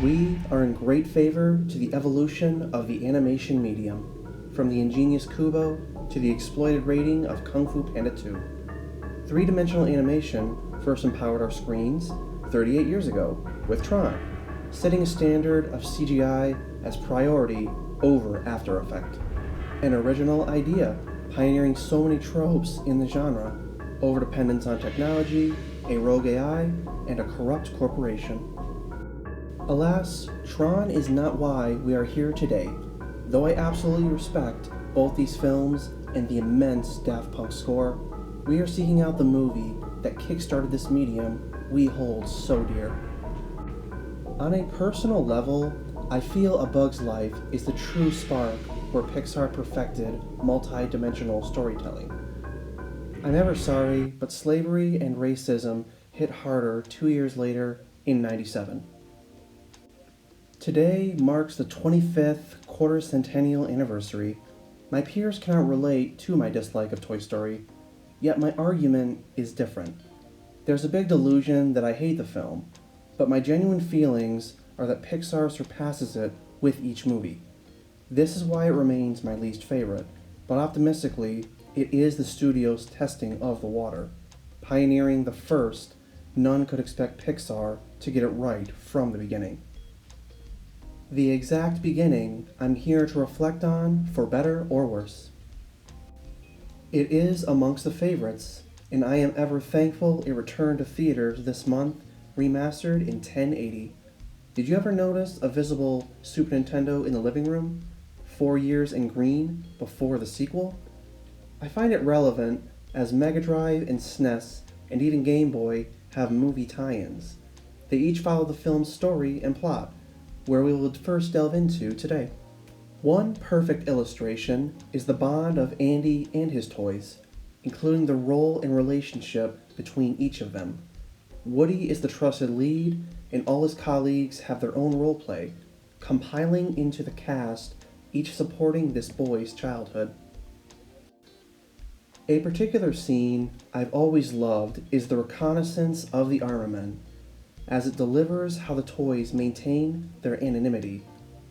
We are in great favor to the evolution of the animation medium, from the ingenious Kubo to the exploited rating of Kung Fu Panda 2. Three-dimensional animation first empowered our screens 38 years ago with Tron, setting a standard of CGI as priority over After Effects. An original idea pioneering so many tropes in the genre, overdependence on technology, a rogue AI, and a corrupt corporation. Alas, Tron is not why we are here today, though I absolutely respect both these films and the immense Daft Punk score. We are seeking out the movie that kickstarted this medium we hold so dear. On a personal level, I feel A Bug's Life is the true spark where Pixar perfected multi-dimensional storytelling. I'm ever sorry, but slavery and racism hit harder 2 years later in '97. Today marks the 25th Quarticentennial anniversary. My peers cannot relate to my dislike of Toy Story, yet my argument is different. There's a big delusion that I hate the film, but my genuine feelings are that Pixar surpasses it with each movie. This is why it remains my least favorite, but optimistically, it is the studio's testing of the water. Pioneering the first, none could expect Pixar to get it right from the beginning. The exact beginning I'm here to reflect on for better or worse. It is amongst the favorites, and I am ever thankful it returned to theaters this month, remastered in 1080. Did you ever notice a visible Super Nintendo in the living room, 4 years in green before the sequel? I find it relevant as Mega Drive and SNES and even Game Boy have movie tie-ins. They each follow the film's story and plot, where we will first delve into today. One perfect illustration is the bond of Andy and his toys, including the role and relationship between each of them. Woody is the trusted lead, and all his colleagues have their own role play, compiling into the cast, each supporting this boy's childhood. A particular scene I've always loved is the reconnaissance of the Armormen, as it delivers how the toys maintain their anonymity,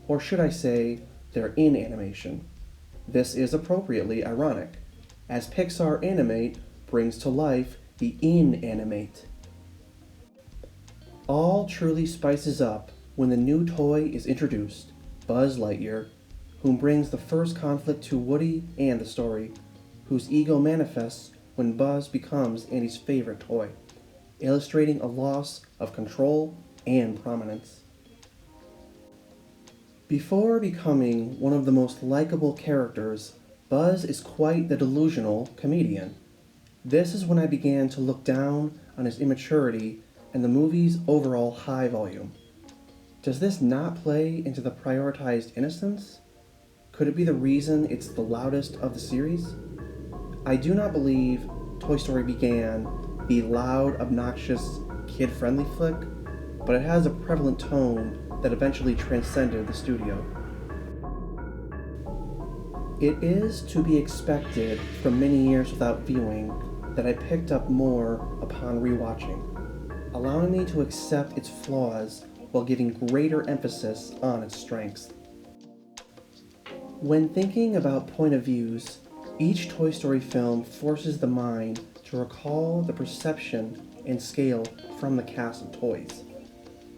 or should I say, their inanimation. This is appropriately ironic, as Pixar Animate brings to life the inanimate. All truly spices up when the new toy is introduced, Buzz Lightyear, whom brings the first conflict to Woody and the story, whose ego manifests when Buzz becomes Andy's favorite toy, illustrating a loss of control and prominence. Before becoming one of the most likable characters, Buzz is quite the delusional comedian. This is when I began to look down on his immaturity and the movie's overall high volume. Does this not play into the prioritized innocence? Could it be the reason it's the loudest of the series? I do not believe Toy Story began the loud, obnoxious, kid-friendly flick, but it has a prevalent tone that eventually transcended the studio. It is to be expected from many years without viewing that I picked up more upon rewatching, allowing me to accept its flaws while giving greater emphasis on its strengths. When thinking about point of views, each Toy Story film forces the mind to recall the perception and scale from the cast of toys.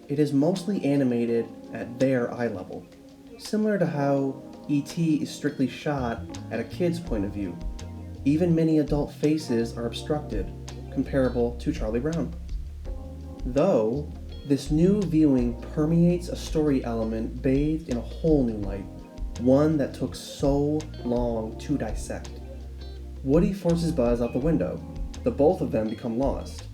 It is mostly animated at their eye level, similar to how E.T. is strictly shot at a kid's point of view. Even many adult faces are obstructed, comparable to Charlie Brown. Though, this new viewing permeates a story element bathed in a whole new light, one that took so long to dissect. Woody forces Buzz out the window. The both of them become lost.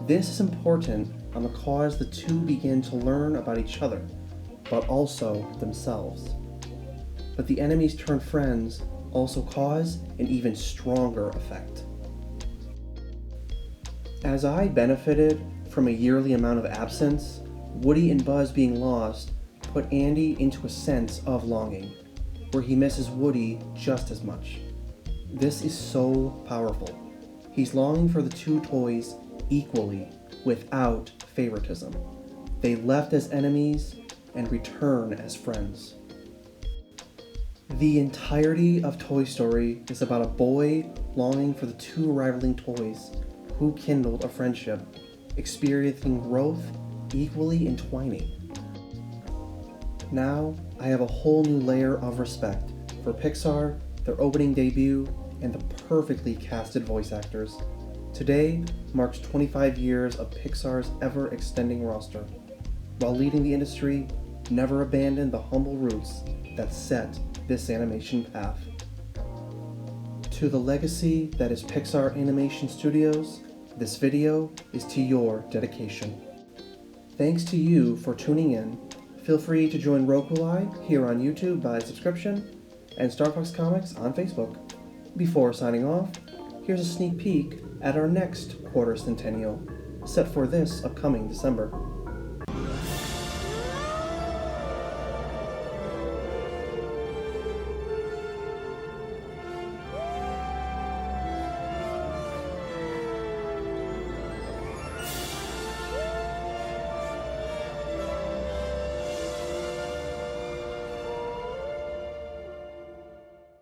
This is important on the cause the two begin to learn about each other, but also themselves. But the enemies turn friends also cause an even stronger effect. As I benefited from a yearly amount of absence, Woody and Buzz being lost put Andy into a sense of longing, where he misses Woody just as much. This is so powerful. He's longing for the two toys equally, without favoritism. They left as enemies, and return as friends. The entirety of Toy Story is about a boy longing for the two rivaling toys who kindled a friendship, experiencing growth equally entwining. Now, I have a whole new layer of respect for Pixar, their opening debut, and the perfectly casted voice actors. Today marks 25 years of Pixar's ever-extending roster. While leading the industry, never abandoned the humble roots that set this animation path. To the legacy that is Pixar Animation Studios, this video is to your dedication. Thanks to you for tuning in. Feel free to join Rokulai here on YouTube by subscription and Star Fox Comics on Facebook. Before signing off, here's a sneak peek at our next Quarticentennial, set for this upcoming December.